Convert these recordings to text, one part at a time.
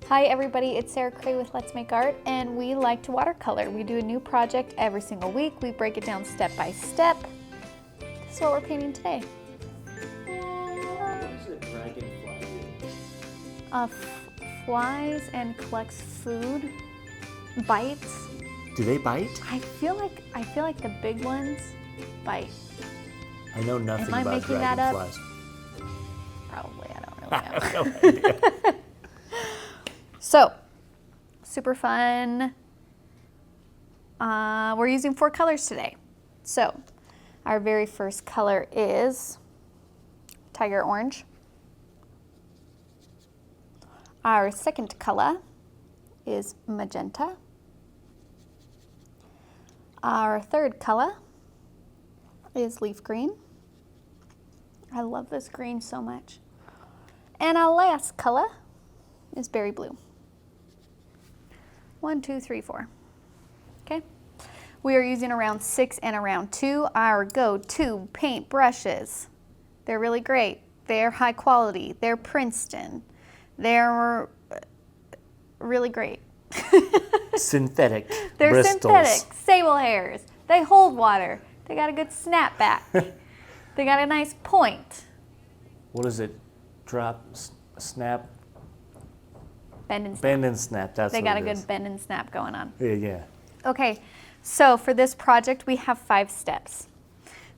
Hi everybody, it's Sarah Cray with Let's Make Art, and we like to watercolor. We do a new project every single week. We break it down step by step. This is what we're painting today. What does a dragonfly do? Flies and collects food, bites. Do they bite? I feel like the big ones bite. I know nothing Am I about making that up? dragonflies. Probably, I don't really I know. have no idea. So, super fun. We're using 4 colors today. So, our very first color is tiger orange. Our second color is magenta. Our third color is leaf green. I love this green so much. And our last color is berry blue. 1, 2, 3, 4. Okay. We are using a round 6 and a round 2, our go-to paint brushes. They're really great. They're high quality. They're Princeton. They're really great. Synthetic They're bristles. synthetic, sable hairs. They hold water. They got a good snapback. They got a nice point. What is it? Drop, snap, Bend and snap. bend and snap. That's They what got a it good is. bend and snap going on. Yeah. Okay, so for this project, we have 5 steps.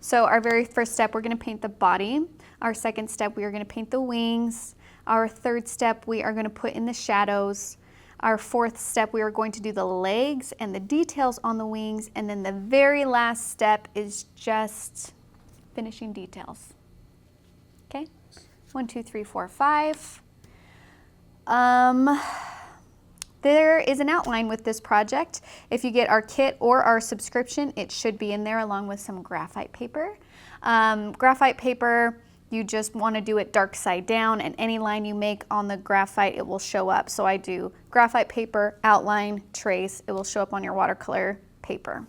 So our very first step, we're gonna paint the body. Our second step, we are gonna paint the wings. Our third step, we are gonna put in the shadows. Our fourth step, we are going to do the legs and the details on the wings. And then the very last step is just finishing details. Okay, 1, 2, 3, 4, 5. There is an outline with this project. If you get our kit or our subscription, it should be in there along with some graphite paper. Graphite paper, you just want to do it dark side down, and any line you make on the graphite, it will show up. So I do graphite paper, outline, trace. It will show up on your watercolor paper.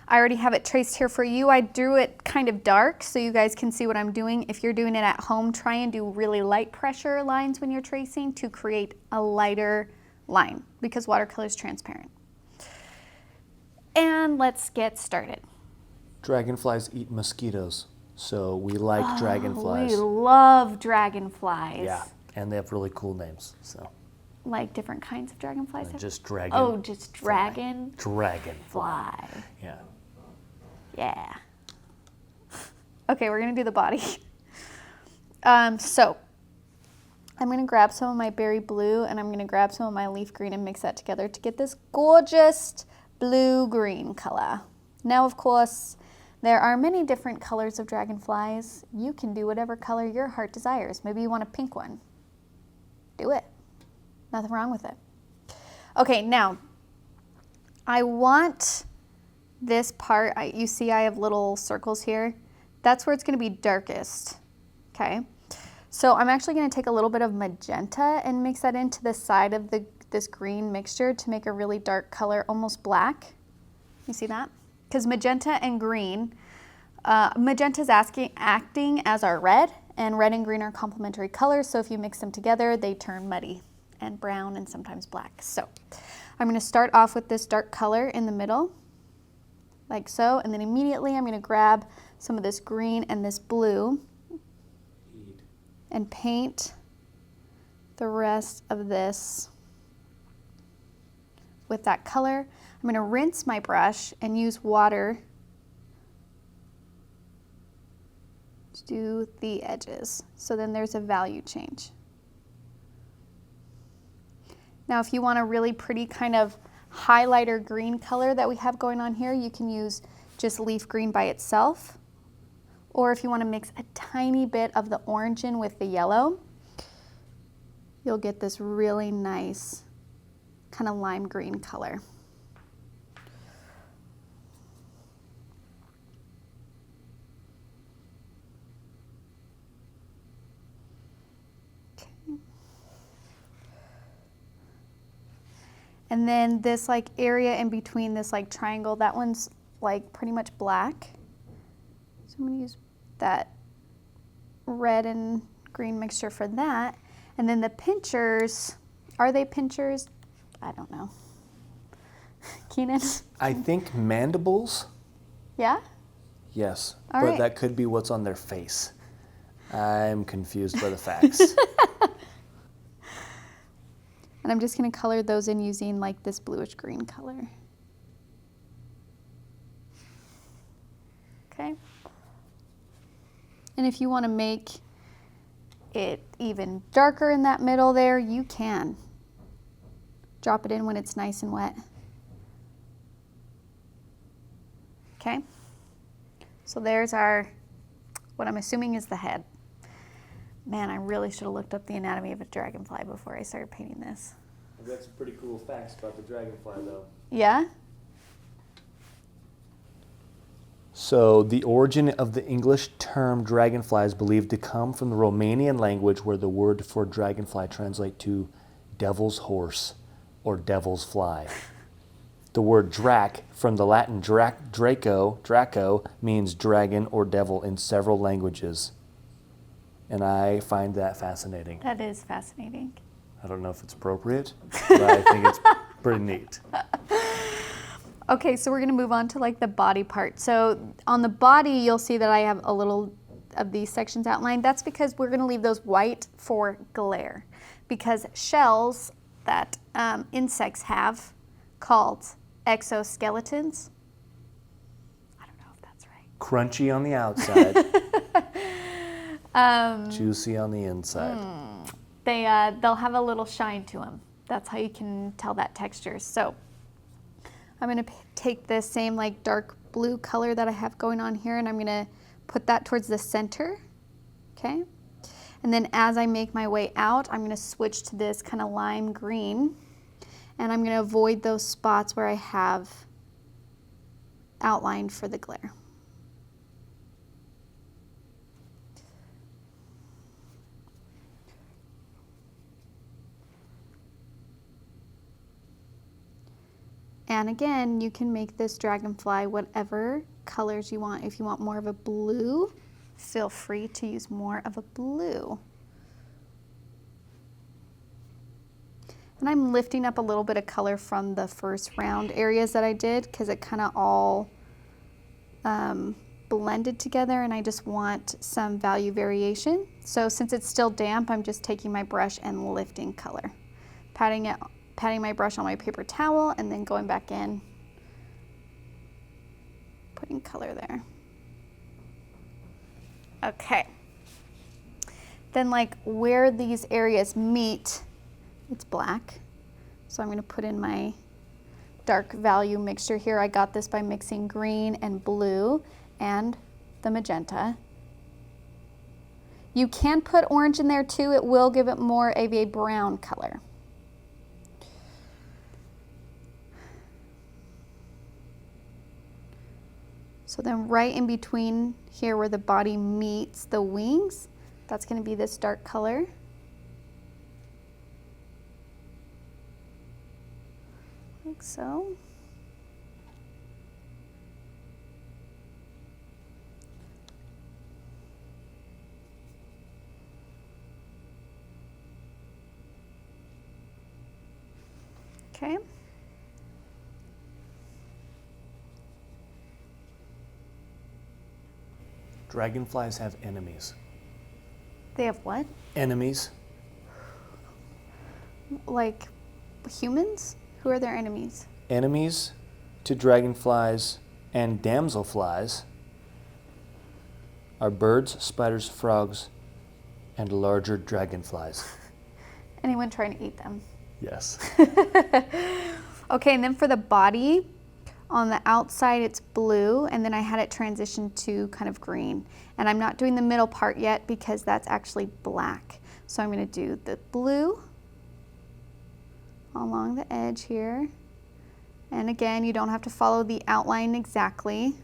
I already have it traced here for you. I drew it kind of dark so you guys can see what I'm doing. If you're doing it at home, try and do really light pressure lines when you're tracing to create a lighter line because watercolor is transparent. And let's get started. Dragonflies eat mosquitoes, so we like dragonflies. We love dragonflies. Yeah, and they have really cool names. So Like different kinds of dragonflies? just dragon. Oh, just dragon. Dragonfly. Fly. Yeah. Yeah. Okay, we're gonna do the body. So I'm gonna grab some of my berry blue and I'm gonna grab some of my leaf green and mix that together to get this gorgeous blue-green color. Now, of course, there are many different colors of dragonflies. You can do whatever color your heart desires. Maybe you want a pink one. Do it. Nothing wrong with it. Okay, now, I want this part, you see I have little circles here. That's where it's gonna be darkest, okay? So I'm actually gonna take a little bit of magenta and mix that into the side of this green mixture to make a really dark color, almost black. You see that? Because magenta and green, magenta's acting as our red, and red and green are complementary colors, so if you mix them together, they turn muddy and brown and sometimes black. So I'm gonna start off with this dark color in the middle, like so, and then immediately I'm gonna grab some of this green and this blue and paint the rest of this with that color. I'm gonna rinse my brush and use water to do the edges. So then there's a value change. Now, if you want a really pretty kind of highlighter green color that we have going on here, you can use just leaf green by itself. Or if you want to mix a tiny bit of the orange in with the yellow, you'll get this really nice kind of lime green color. And then this like area in between this like triangle, that one's like pretty much black. So I'm gonna use that red and green mixture for that. And then the pinchers, are they pinchers? I don't know. Keenan? I think mandibles. Yeah? Yes, All but right. that could be what's on their face. I'm confused by the facts. And I'm just going to color those in using like this bluish green color. Okay. And if you want to make it even darker in that middle there, you can. Drop it in when it's nice and wet. Okay. So there's our, what I'm assuming is the head. Man, I really should have looked up the anatomy of a dragonfly before I started painting this. I've got some pretty cool facts about the dragonfly, though. Yeah? So, the origin of the English term dragonfly is believed to come from the Romanian language, where the word for dragonfly translates to devil's horse or devil's fly. The word drac, from the Latin draco, means dragon or devil in several languages. And I find that fascinating. That is fascinating. I don't know if it's appropriate, but I think it's pretty neat. Okay, so we're gonna move on to like the body part. So on the body, you'll see that I have a little of these sections outlined. That's because we're gonna leave those white for glare. Because shells that insects have, called exoskeletons, I don't know if that's right. Crunchy on the outside, juicy on the inside. They'll have a little shine to them. That's how you can tell that texture. So I'm gonna take this same like dark blue color that I have going on here, and I'm gonna put that towards the center, okay? And then as I make my way out, I'm gonna switch to this kind of lime green, and I'm gonna avoid those spots where I have outlined for the glare. And again, you can make this dragonfly whatever colors you want. If you want more of a blue, feel free to use more of a blue. And I'm lifting up a little bit of color from the first round areas that I did because it kind of all blended together, and I just want some value variation. So since it's still damp, I'm just taking my brush and lifting color, patting my brush on my paper towel, and then going back in, putting color there. Okay. Then like where these areas meet, it's black. So I'm gonna put in my dark value mixture here. I got this by mixing green and blue and the magenta. You can put orange in there too. It will give it more of a brown color. So then right in between here where the body meets the wings, that's going to be this dark color. Like so. Okay. Dragonflies have enemies. They have what? Enemies? Like humans? Who are their enemies? Enemies to dragonflies and damselflies are birds, spiders, frogs, and larger dragonflies. Anyone trying to eat them? Yes. Okay, and then for the body, on the outside it's blue, and then I had it transition to kind of green. And I'm not doing the middle part yet because that's actually black. So I'm going to do the blue along the edge here. And again, you don't have to follow the outline exactly.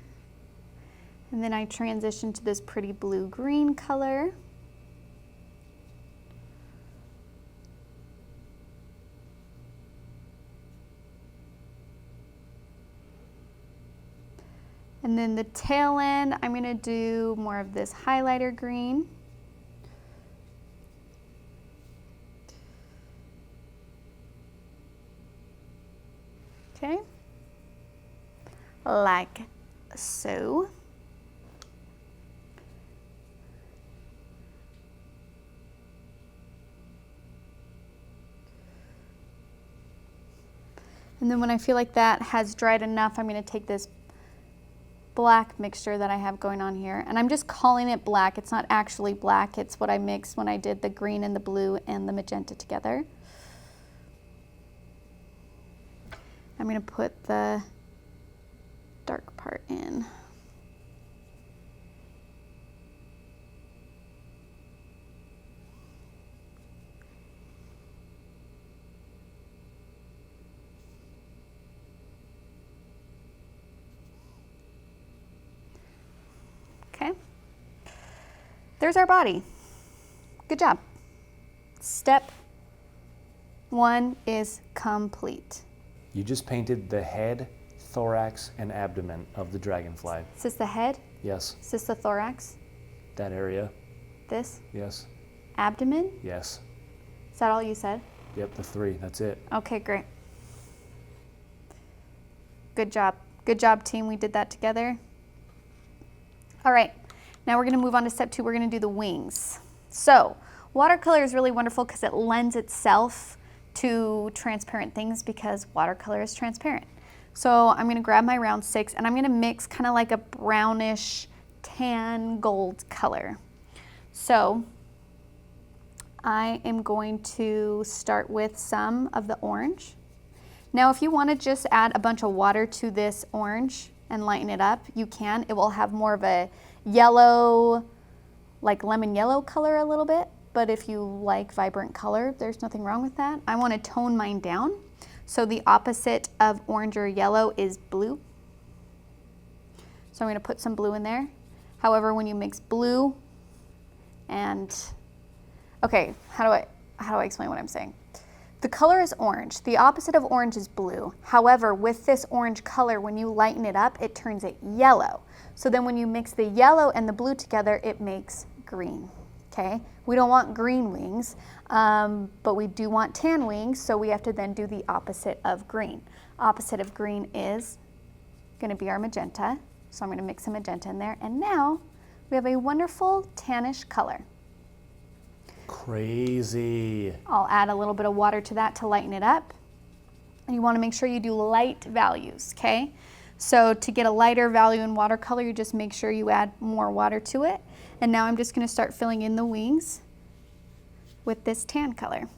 And then I transition to this pretty blue-green color. And then the tail end, I'm gonna do more of this highlighter green. Okay, like so. And then when I feel like that has dried enough, I'm going to take this black mixture that I have going on here, and I'm just calling it black. It's not actually black. It's what I mixed when I did the green and the blue and the magenta together. I'm going to put the dark part in. Okay, there's our body. Good job. Step 1 is complete. You just painted the head, thorax, and abdomen of the dragonfly. Is this the head? Yes. Is this the thorax? That area. This? Yes. Abdomen? Yes. Is that all you said? Yep, the 3. That's it. Okay, great. Good job. Good job, team. We did that together. All right, now we're going to move on to step 2. We're going to do the wings. So watercolor is really wonderful because it lends itself to transparent things because watercolor is transparent. So I'm going to grab my round 6 and I'm going to mix kind of like a brownish tan gold color. So I am going to start with some of the orange. Now if you want to just add a bunch of water to this orange and lighten it up, you can. It will have more of a yellow, like lemon yellow color a little bit, but if you like vibrant color, there's nothing wrong with that. I want to tone mine down. So the opposite of orange or yellow is blue. So I'm going to put some blue in there. However, when you mix blue and, okay, how do I explain what I'm saying? The color is orange. The opposite of orange is blue. However, with this orange color, when you lighten it up, it turns it yellow. So then when you mix the yellow and the blue together, it makes green, okay? We don't want green wings, but we do want tan wings, so we have to then do the opposite of green. Opposite of green is gonna be our magenta. So I'm gonna mix some magenta in there. And now we have a wonderful tannish color. Crazy. I'll add a little bit of water to that to lighten it up. And you want to make sure you do light values, okay? So to get a lighter value in watercolor, you just make sure you add more water to it. And now I'm just going to start filling in the wings with this tan color.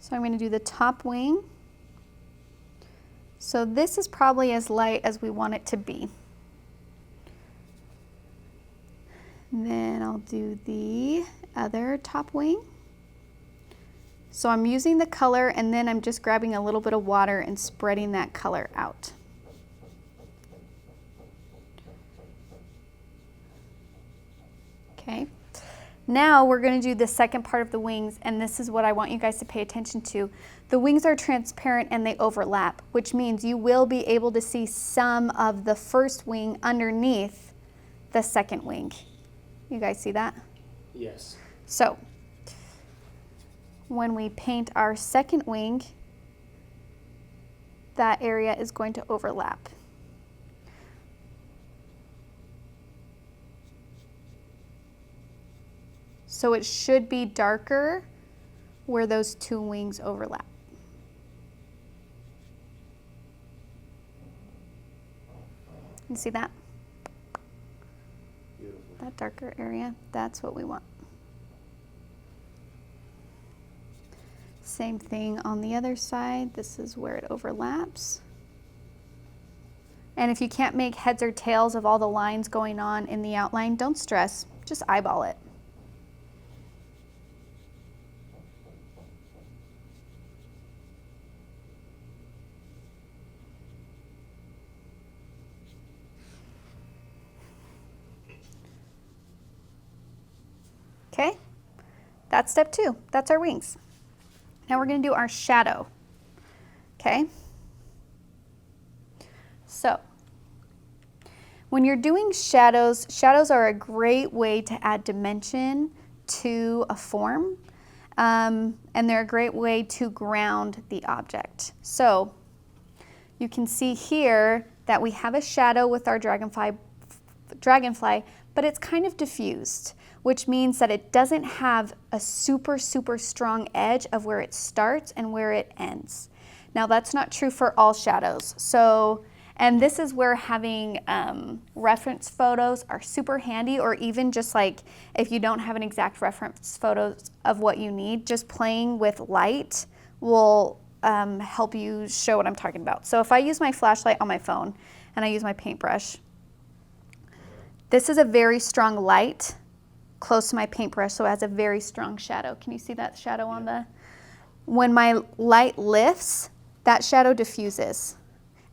So I'm going to do the top wing. So this is probably as light as we want it to be. And then I'll do the other top wing. So I'm using the color and then I'm just grabbing a little bit of water and spreading that color out. Okay. Now we're going to do the second part of the wings, and this is what I want you guys to pay attention to. The wings are transparent and they overlap, which means you will be able to see some of the first wing underneath the second wing. You guys see that? Yes. So when we paint our second wing, that area is going to overlap. So it should be darker where those two wings overlap. You see that? Beautiful. That darker area, that's what we want. Same thing on the other side. This is where it overlaps. And if you can't make heads or tails of all the lines going on in the outline, don't stress, just eyeball it. Okay, that's step 2. That's our wings. Now we're going to do our shadow. Okay, so When you're doing shadows, shadows are a great way to add dimension to a form, and they're a great way to ground the object. So you can see here that we have a shadow with our dragonfly, but it's kind of diffused, which means that it doesn't have a super, super strong edge of where it starts and where it ends. Now that's not true for all shadows. And this is where having reference photos are super handy, or even just like if you don't have an exact reference photos of what you need, just playing with light will help you show what I'm talking about. So if I use my flashlight on my phone and I use my paintbrush, this is a very strong light close to my paintbrush, so it has a very strong shadow. Can you see that shadow on the? When my light lifts, that shadow diffuses,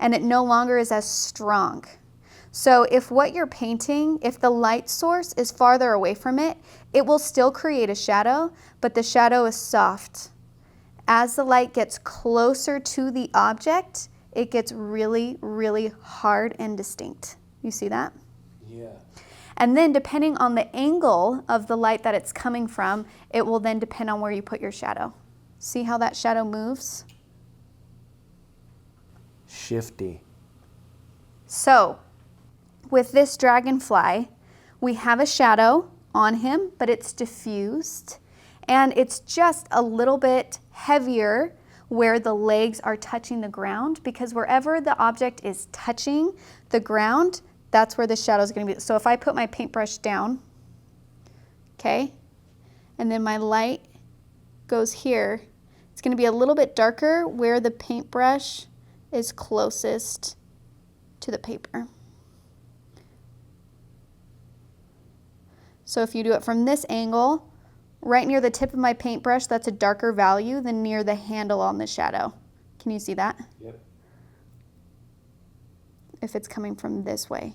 and it no longer is as strong. So if what you're painting, if the light source is farther away from it, it will still create a shadow, but the shadow is soft. As the light gets closer to the object, it gets really, really hard and distinct. You see that? Yeah. And then depending on the angle of the light that it's coming from, it will then depend on where you put your shadow. See how that shadow moves? Shifty. So with this dragonfly, we have a shadow on him, but it's diffused, and it's just a little bit heavier where the legs are touching the ground, because wherever the object is touching the ground, that's where the shadow is going to be. So if I put my paintbrush down, okay, and then my light goes here, it's going to be a little bit darker where the paintbrush is closest to the paper. So if you do it from this angle, right near the tip of my paintbrush, that's a darker value than near the handle on the shadow. Can you see that? Yep. If it's coming from this way.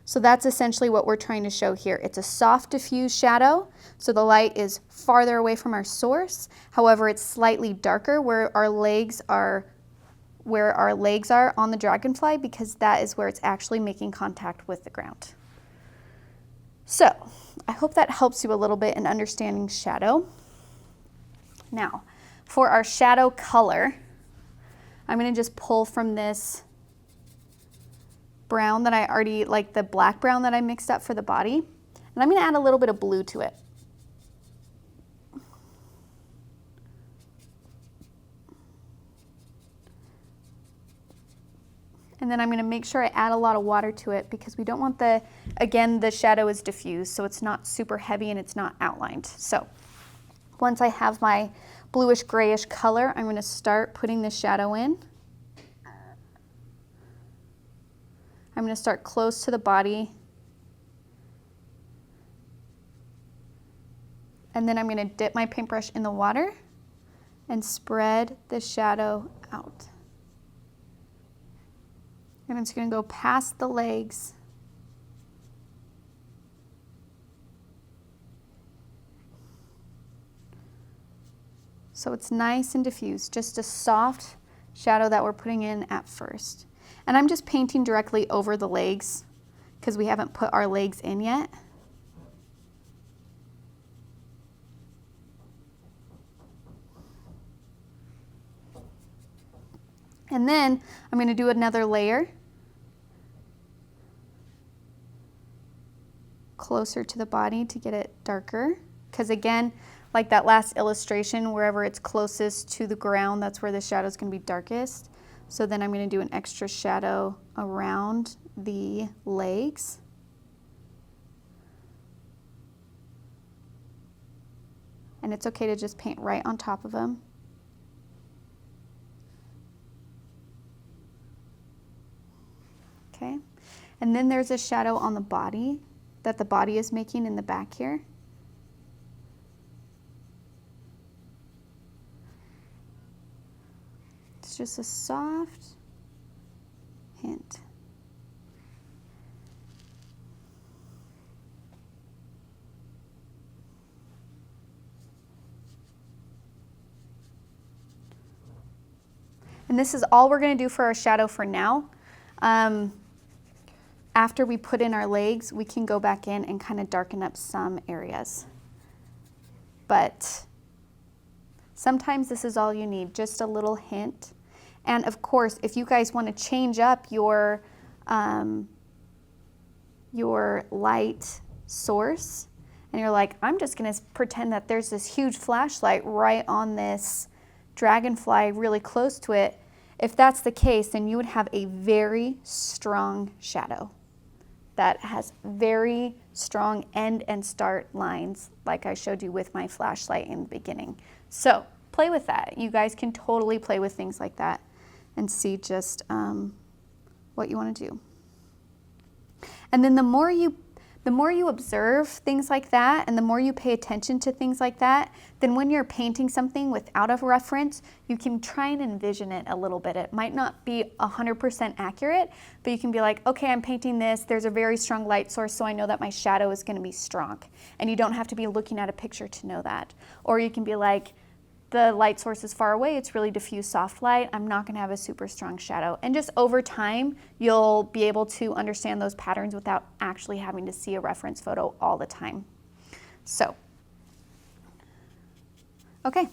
So that's essentially what we're trying to show here. It's a soft diffused shadow, so the light is farther away from our source. However, it's slightly darker where our legs are on the dragonfly, because that is where it's actually making contact with the ground. So I hope that helps you a little bit in understanding shadow. Now, for our shadow color, I'm going to just pull from this brown that I already, like the black brown that I mixed up for the body, and I'm going to add a little bit of blue to it. And then I'm going to make sure I add a lot of water to it, because we don't want the shadow is diffused, so it's not super heavy and it's not outlined. So once I have my bluish grayish color, I'm going to start putting the shadow in. I'm going to start close to the body. And then I'm going to dip my paintbrush in the water and spread the shadow out. And I'm just going to go past the legs. So it's nice and diffused, just a soft shadow that we're putting in at first. And I'm just painting directly over the legs because we haven't put our legs in yet. And then I'm going to do another layer closer to the body to get it darker. Because again, like that last illustration, wherever it's closest to the ground, that's where the shadow is going to be darkest. So then I'm going to do an extra shadow around the legs. And it's okay to just paint right on top of them. Okay, and then there's a shadow on the body that the body is making in the back here. It's just a soft hint. And this is all we're going to do for our shadow for now. after we put in our legs, we can go back in and kind of darken up some areas. But sometimes this is all you need, just a little hint. And of course, if you guys want to change up your light source, and you're like, I'm just going to pretend that there's this huge flashlight right on this dragonfly really close to it. If that's the case, then you would have a very strong shadow that has very strong end and start lines, like I showed you with my flashlight in the beginning. So play with that. You guys can totally play with things like that and see just what you want to do. And then the more you observe things like that, and the more you pay attention to things like that, then when you're painting something without a reference, you can try and envision it a little bit. It might not be 100% accurate, but you can be like, okay, I'm painting this. There's a very strong light source, so I know that my shadow is going to be strong. And you don't have to be looking at a picture to know that. Or you can be like, the light source is far away, it's really diffuse soft light, I'm not gonna have a super strong shadow. And just over time, you'll be able to understand those patterns without actually having to see a reference photo all the time. So, okay,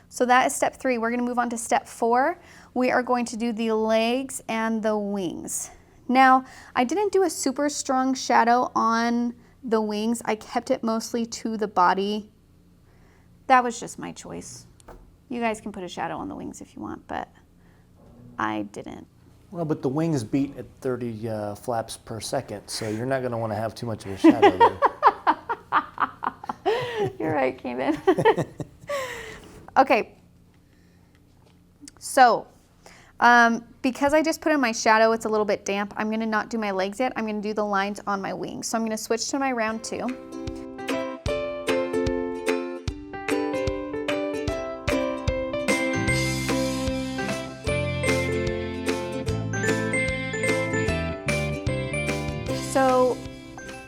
so that is step 3. We're gonna move on to step 4. We are going to do the legs and the wings. Now, I didn't do a super strong shadow on the wings. I kept it mostly to the body. That was just my choice. You guys can put a shadow on the wings if you want, but I didn't. Well, but the wings beat at 30 flaps per second, so you're not going to want to have too much of a shadow there. You're right, Keenan. Okay. So, because I just put in my shadow, it's a little bit damp. I'm going to not do my legs yet. I'm going to do the lines on my wings. So I'm going to switch to my round 2. So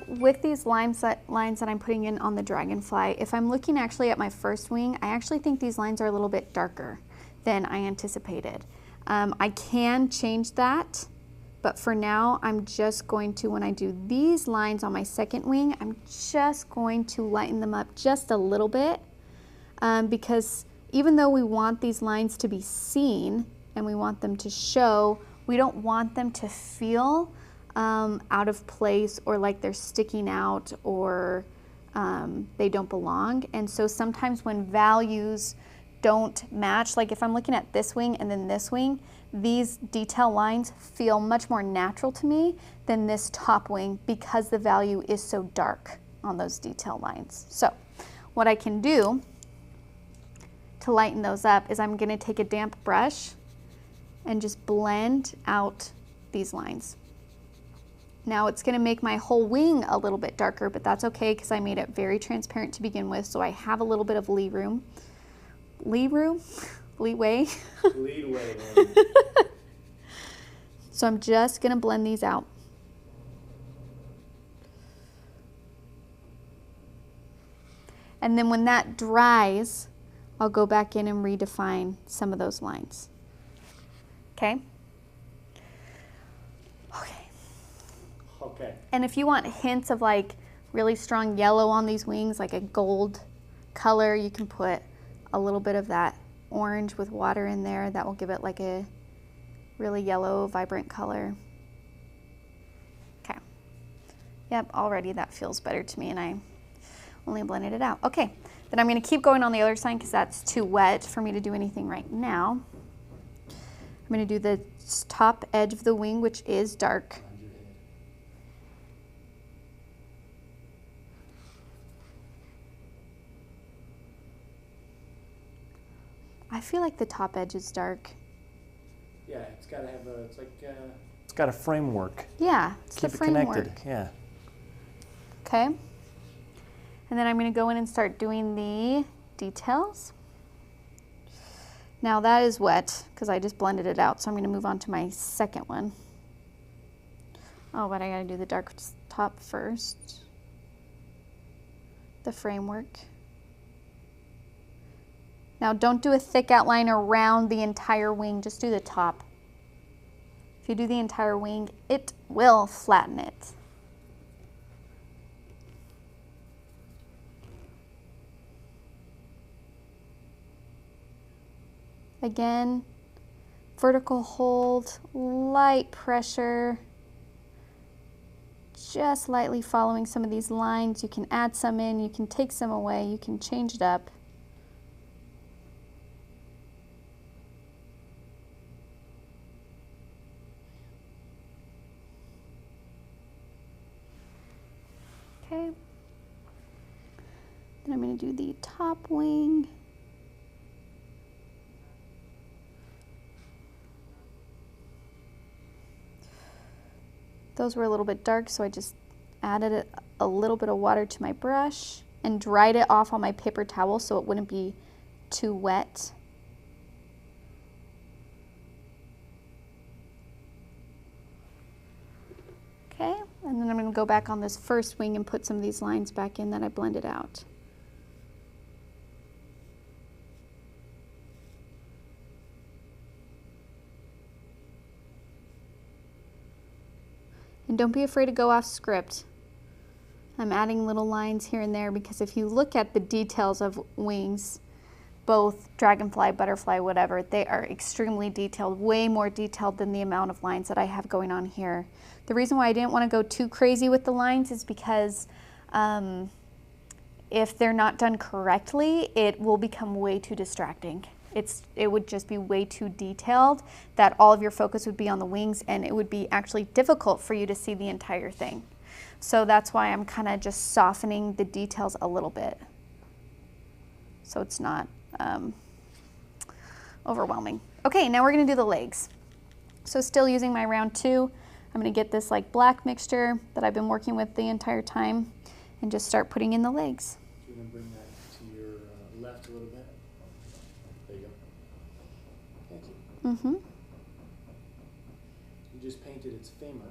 with these lines that I'm putting in on the dragonfly, if I'm looking actually at my first wing, I actually think these lines are a little bit darker than I anticipated. I can change that, but for now I'm just going to, when I do these lines on my second wing, I'm just going to lighten them up just a little bit, because even though we want these lines to be seen and we want them to show, we don't want them to feel out of place or like they're sticking out or they don't belong. And so sometimes when values don't match, like if I'm looking at this wing and then this wing, these detail lines feel much more natural to me than this top wing because the value is so dark on those detail lines. So what I can do to lighten those up is I'm going to take a damp brush and just blend out these lines. Now it's going to make my whole wing a little bit darker, but that's okay because I made it very transparent to begin with, so I have a little bit of leeway. So I'm just going to blend these out. And then when that dries, I'll go back in and redefine some of those lines. Okay? Okay. And if you want hints of like really strong yellow on these wings, like a gold color, you can put a little bit of that orange with water in there. That will give it like a really yellow, vibrant color. Okay. Yep, already that feels better to me and I only blended it out. Okay, then I'm going to keep going on the other side because that's too wet for me to do anything right now. I'm going to do the top edge of the wing, which is dark. I feel like the top edge is dark. Yeah, it's got to have a, it's like, it's got a framework. Yeah, it's Keep the framework. Keep it connected, yeah. Okay. And then I'm going to go in and start doing the details. Now that is wet because I just blended it out, so I'm going to move on to my second one. Oh, but I got to do the dark top first. The framework. Now don't do a thick outline around the entire wing, just do the top. If you do the entire wing, it will flatten it. Again, vertical hold, light pressure, just lightly following some of these lines. You can add some in, you can take some away, you can change it up. Okay. Then I'm going to do the top wing. Those were a little bit dark, so I just added a little bit of water to my brush and dried it off on my paper towel so it wouldn't be too wet. Okay, and then I'm going to go back on this first wing and put some of these lines back in that I blended out. And don't be afraid to go off script. I'm adding little lines here and there because if you look at the details of wings, both dragonfly, butterfly, whatever, they are extremely detailed, way more detailed than the amount of lines that I have going on here. The reason why I didn't want to go too crazy with the lines is because if they're not done correctly, it will become way too distracting. It would just be way too detailed that all of your focus would be on the wings and it would be actually difficult for you to see the entire thing. So that's why I'm kind of just softening the details a little bit so it's not overwhelming. Okay, now we're going to do the legs. So still using my round 2, I'm going to get this like black mixture that I've been working with the entire time and just start putting in the legs. Do you want to bring that to your left a little bit? There you go. Thank you. Mm-hmm. You just painted its femur.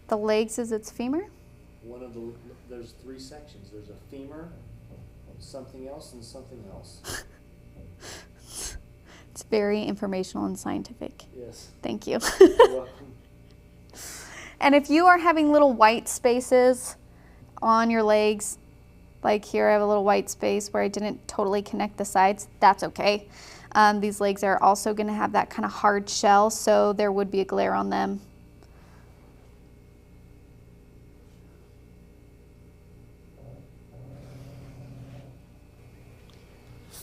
The legs is its femur? There's 3 sections. There's a femur, something else, and something else. It's very informational and scientific. Yes. Thank you. You're welcome. And if you are having little white spaces on your legs, like here I have a little white space where I didn't totally connect the sides, that's okay. These legs are also going to have that kind of hard shell, so there would be a glare on them.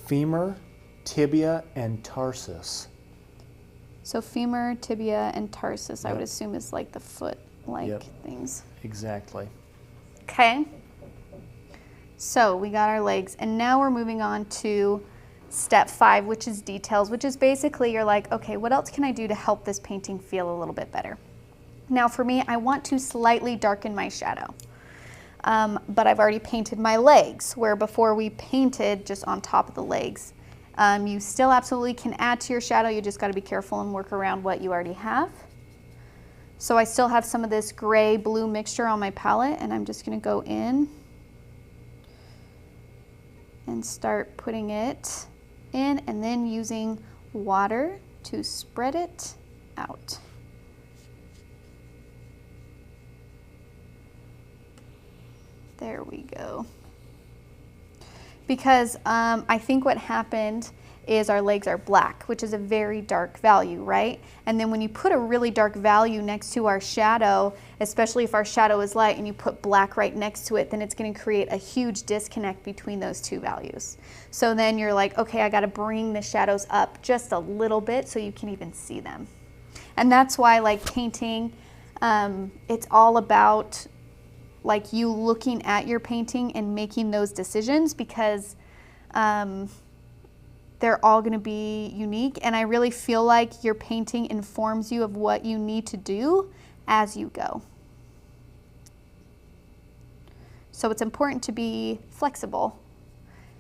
Femur, tibia, and tarsus. So femur, tibia, and tarsus, Yep. I would assume is like the foot-like Yep. things. Exactly. Okay. So we got our legs, and now we're moving on to step 5, which is details, which is basically you're like, okay, what else can I do to help this painting feel a little bit better? Now for me, I want to slightly darken my shadow. But I've already painted my legs, where before we painted just on top of the legs. You still absolutely can add to your shadow, you just got to be careful and work around what you already have. So I still have some of this gray-blue mixture on my palette, and I'm just going to go in and start putting it in, and then using water to spread it out. There we go. Because I think what happened is our legs are black, which is a very dark value, right? And then when you put a really dark value next to our shadow, especially if our shadow is light and you put black right next to it, then it's going to create a huge disconnect between those 2 values. So then you're like, okay, I got to bring the shadows up just a little bit so you can even see them. And that's why, like painting, it's all about like you looking at your painting and making those decisions, because they're all going to be unique, and I really feel like your painting informs you of what you need to do as you go. So it's important to be flexible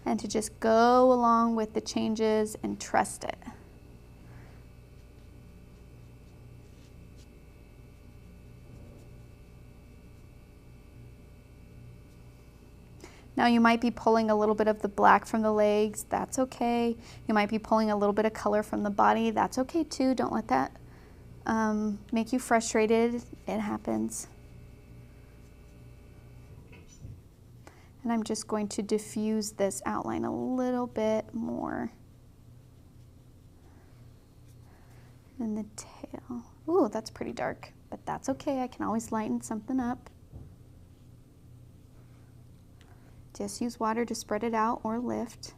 and to just go along with the changes and trust it. Now you might be pulling a little bit of the black from the legs, that's okay. You might be pulling a little bit of color from the body, that's okay too. Don't let that make you frustrated. It happens. And I'm just going to diffuse this outline a little bit more. And the tail. Ooh, that's pretty dark, but that's okay. I can always lighten something up. Just use water to spread it out or lift.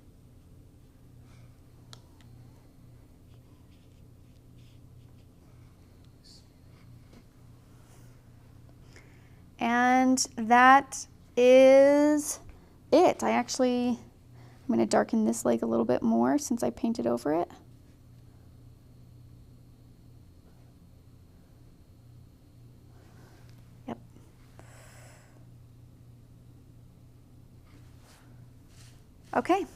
And that is it. I'm going to darken this leg a little bit more since I painted over it. Yep. Okay.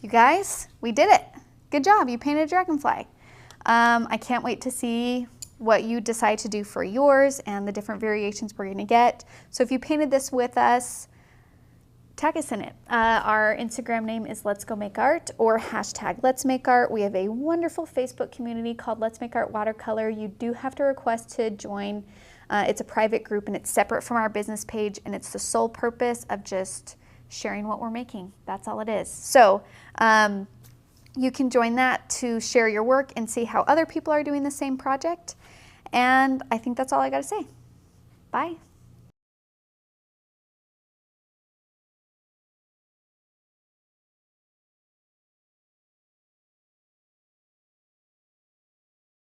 You guys, we did it. Good job. You painted a dragonfly. I can't wait to see what you decide to do for yours and the different variations we're going to get. So if you painted this with us, tag us in it. Our Instagram name is Let's Go Make Art or hashtag Let's Make Art. We have a wonderful Facebook community called Let's Make Art Watercolor. You do have to request to join. It's a private group and it's separate from our business page, and it's the sole purpose of just sharing what we're making. That's all it is. So you can join that to share your work and see how other people are doing the same project. And I think that's all I got to say. Bye.